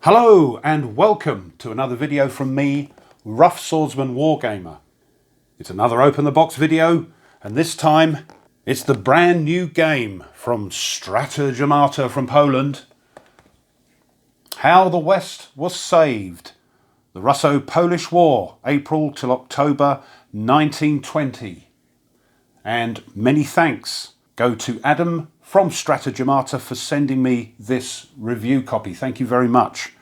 Hello and welcome to another video from me, Rough Swordsman Wargamer. It's another open the box video, and this time it's the brand new game from Strategemata from Poland. How the West was Saved. The Russo-Polish War, April till October 1920. And many thanks go to Adam from Strategemata for sending me this review copy. Thank you very much.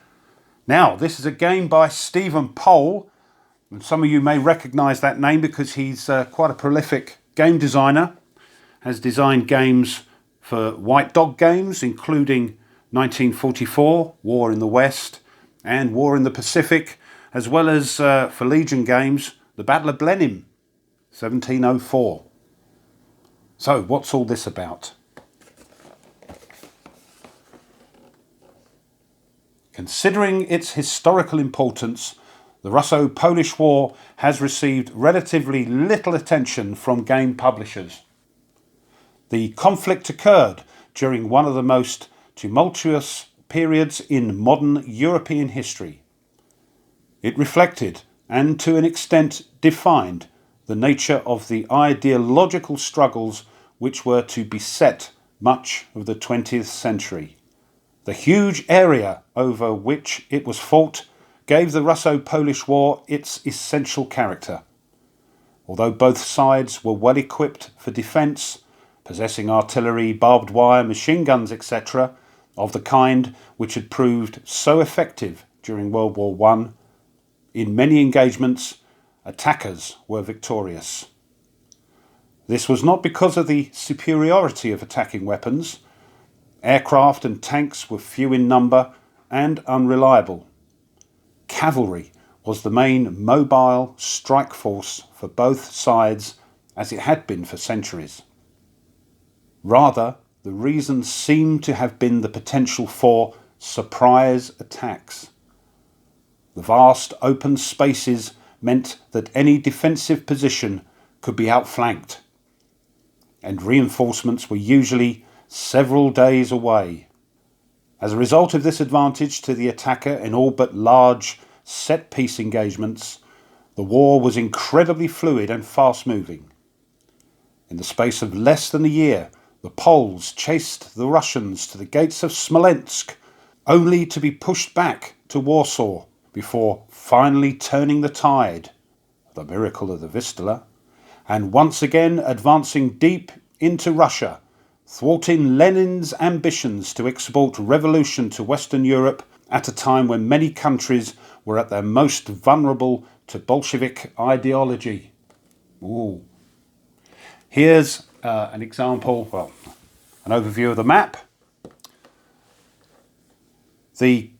Now, this is a game by Stephen Pohl, and some of you may recognise that name because he's quite a prolific game designer. Has designed games for White Dog games, including 1944, War in the West, and War in the Pacific, as well as for Legion games, the Battle of Blenheim, 1704. So, what's all this about? Considering its historical importance, the Russo-Polish War has received relatively little attention from game publishers. The conflict occurred during one of the most tumultuous periods in modern European history. It reflected, and to an extent defined, the nature of the ideological struggles which were to beset much of the 20th century. The huge area over which it was fought gave the Russo-Polish War its essential character. Although both sides were well equipped for defence, possessing artillery, barbed wire, machine guns, etc., of the kind which had proved so effective during World War I, in many engagements, attackers were victorious. This was not because of the superiority of attacking weapons. Aircraft and tanks were few in number and unreliable. Cavalry was the main mobile strike force for both sides, as it had been for centuries. Rather, the reason seemed to have been the potential for surprise attacks. The vast open spaces meant that any defensive position could be outflanked, and reinforcements were usually several days away. As a result of this advantage to the attacker in all but large set-piece engagements, the war was incredibly fluid and fast-moving. In the space of less than a year, the Poles chased the Russians to the gates of Smolensk, only to be pushed back to Warsaw before finally turning the tide, the miracle of the Vistula, and once again advancing deep into Russia, thwarting Lenin's ambitions to export revolution to Western Europe at a time when many countries were at their most vulnerable to Bolshevik ideology. Ooh. Here's an example, an overview of the map. The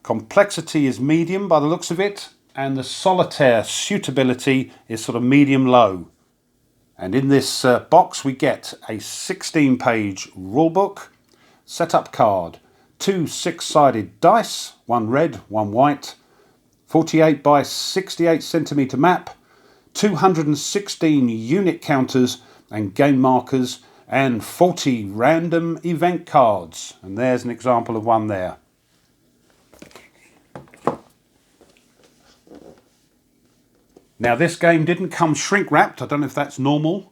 complexity is medium by the looks of it, and the solitaire suitability is sort of medium-low. And in this box we get a 16-page rulebook, setup card, 2 6-sided dice, 1 red, 1 white, 48 by 68 centimetre map, 216 unit counters and game markers, and 40 random event cards. And there's an example of one there. Now, this game didn't come shrink wrapped. I don't know if that's normal.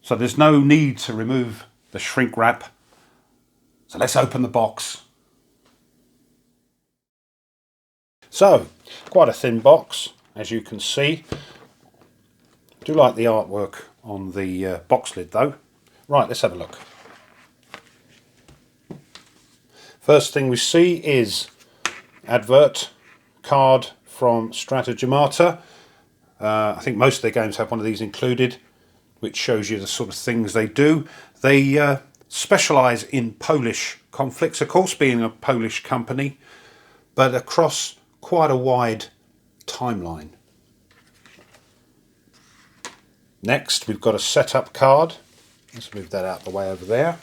So there's no need to remove the shrink wrap. So let's open the box. So, quite a thin box, as you can see. I do like the artwork on the box lid though. Right, let's have a look. First thing we see is advert card from Strategemata. I think most of their games have one of these included, which shows you the sort of things they do. They specialise in Polish conflicts, of course, being a Polish company, but across quite a wide timeline. Next, we've got a setup card. Let's move that out of the way over there.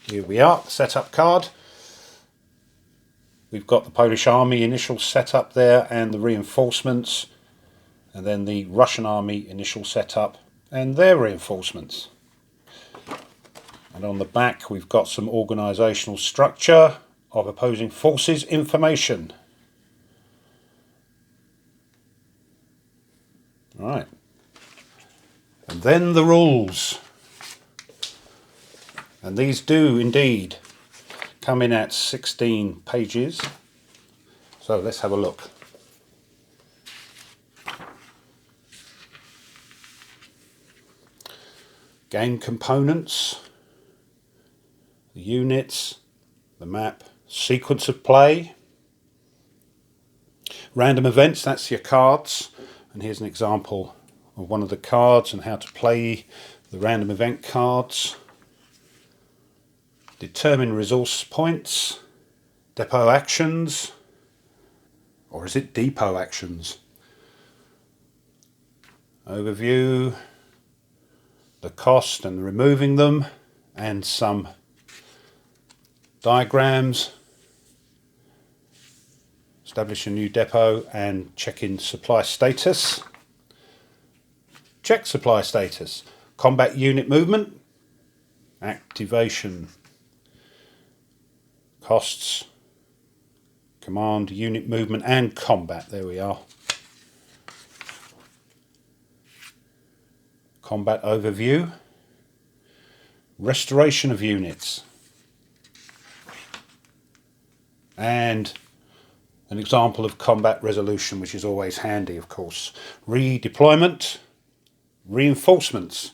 Here we are, the setup card. We've got the Polish Army initial setup there and the reinforcements, and then the Russian Army initial setup and their reinforcements. And on the back we've got some organisational structure of opposing forces information. Right. And then the rules. And these do indeed come in at 16 pages. So let's have a look. Game components, the units, the map, sequence of play, random events, that's your cards. And here's an example of one of the cards and how to play the random event cards. Determine resource points, depot actions, or is it depot actions? Overview, the cost and removing them, and some diagrams. Establish a new depot and check in supply status. Check supply status. Combat unit movement, activation, costs, command, unit movement and combat. There we are. Combat overview, restoration of units, and an example of combat resolution, which is always handy, of course. Redeployment, reinforcements,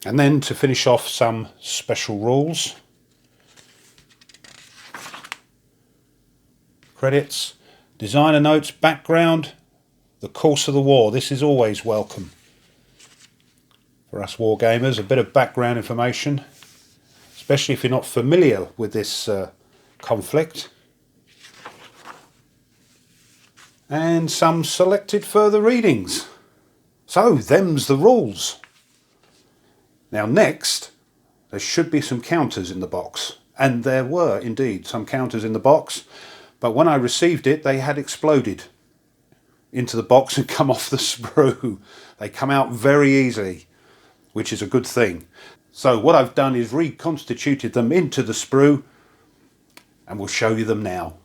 and then to finish off some special rules. Credits, designer notes, background, the course of the war. This is always welcome for us wargamers, a bit of background information, especially if you're not familiar with this conflict. And some selected further readings. So, them's the rules. Now next, there should be some counters in the box. And there were indeed some counters in the box. But when I received it, they had exploded into the box and come off the sprue. They come out very easily, which is a good thing. So what I've done is reconstituted them into the sprue, and we'll show you them now.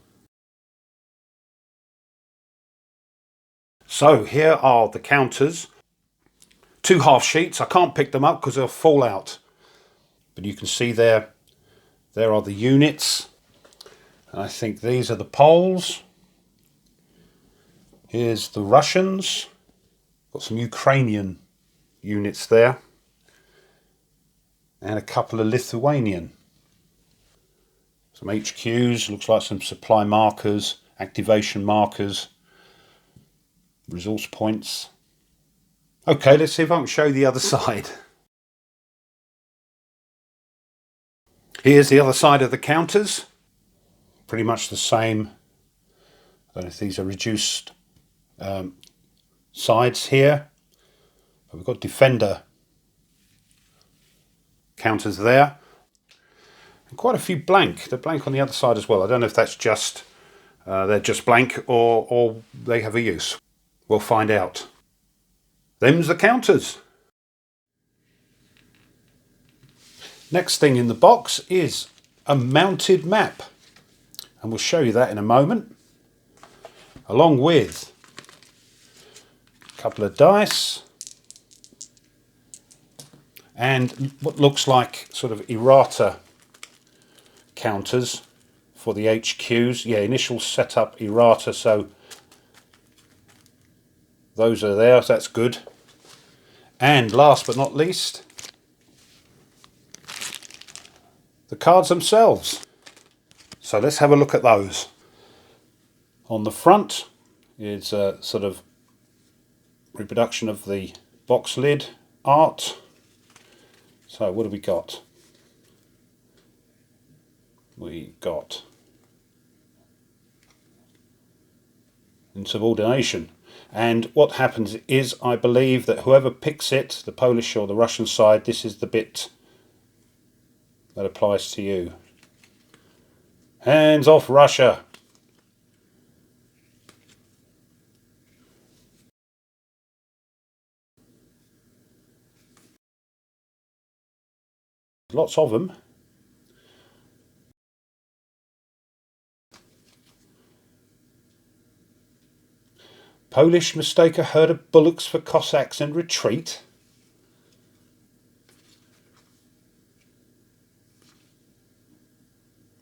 So here are the counters. 2 half sheets. I can't pick them up because they'll fall out. But you can see there are the units. And I think these are the Poles. Here's the Russians. Got some Ukrainian units there. And a couple of Lithuanian. Some HQs, looks like some supply markers, activation markers, resource points. Okay, let's see if I can show the other side. Here's the other side of the counters. Pretty much the same. I don't know if these are reduced sides here. But we've got defender counters there. And quite a few blank. They're blank on the other side as well. I don't know if that's just they're just blank or they have a use. We'll find out. Them's the counters. Next thing in the box is a mounted map. And we'll show you that in a moment. Along with a couple of dice. And what looks like sort of errata counters for the HQs. Yeah, initial setup errata, so those are there, so that's good. And last but not least, the cards themselves. So let's have a look at those. On the front is a sort of reproduction of the box lid art. So what have we got? We got insubordination. And what happens is, I believe that whoever picks it, the Polish or the Russian side, this is the bit that applies to you. Hands off Russia. Lots of them. Polish mistake a herd of bullocks for Cossacks and retreat.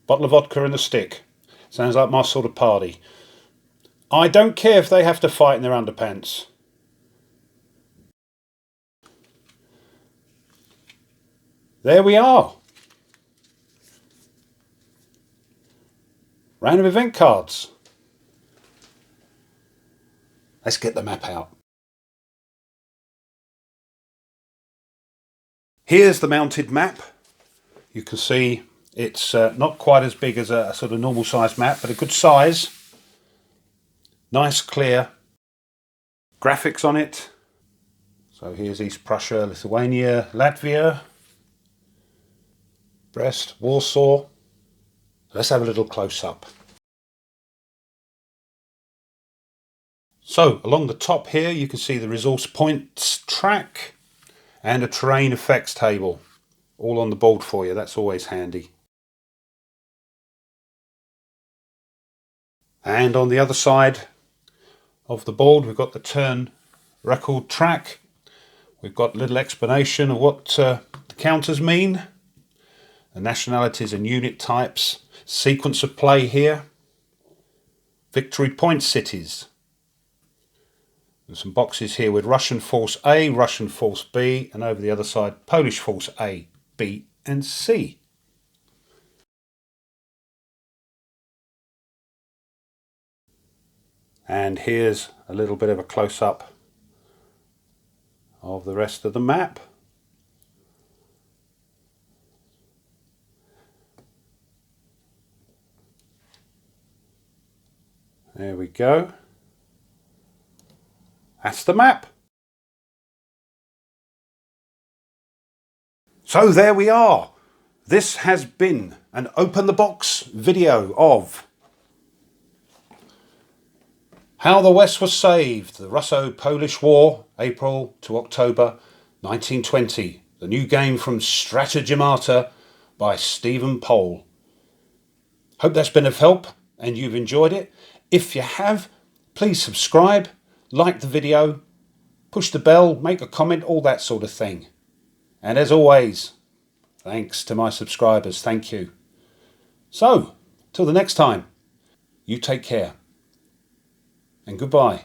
Bottle of vodka and a stick. Sounds like my sort of party. I don't care if they have to fight in their underpants. There we are. Round of event cards. Let's get the map out. Here's the mounted map. You can see it's not quite as big as a sort of normal size map, but a good size. Nice clear graphics on it. So here's East Prussia, Lithuania, Latvia, Brest, Warsaw. Let's have a little close up. So along the top here you can see the resource points track and a terrain effects table all on the board for you. That's always handy. And on the other side of the board we've got the turn record track. We've got a little explanation of what the counters mean, the nationalities and unit types, sequence of play here, victory point cities. There's some boxes here with Russian Force A, Russian Force B, and over the other side Polish Force A, B and C. And here's a little bit of a close-up of the rest of the map. There we go. That's the map. So there we are. This has been an open the box video of How the West Was Saved, the Russo-Polish War, April to October 1920. The new game from Strategemata by Stephen Pole. Hope that's been of help and you've enjoyed it. If you have, please subscribe, like the video, push the bell, make a comment, all that sort of thing. And as always, thanks to my subscribers, thank you. So, till the next time, you take care and goodbye.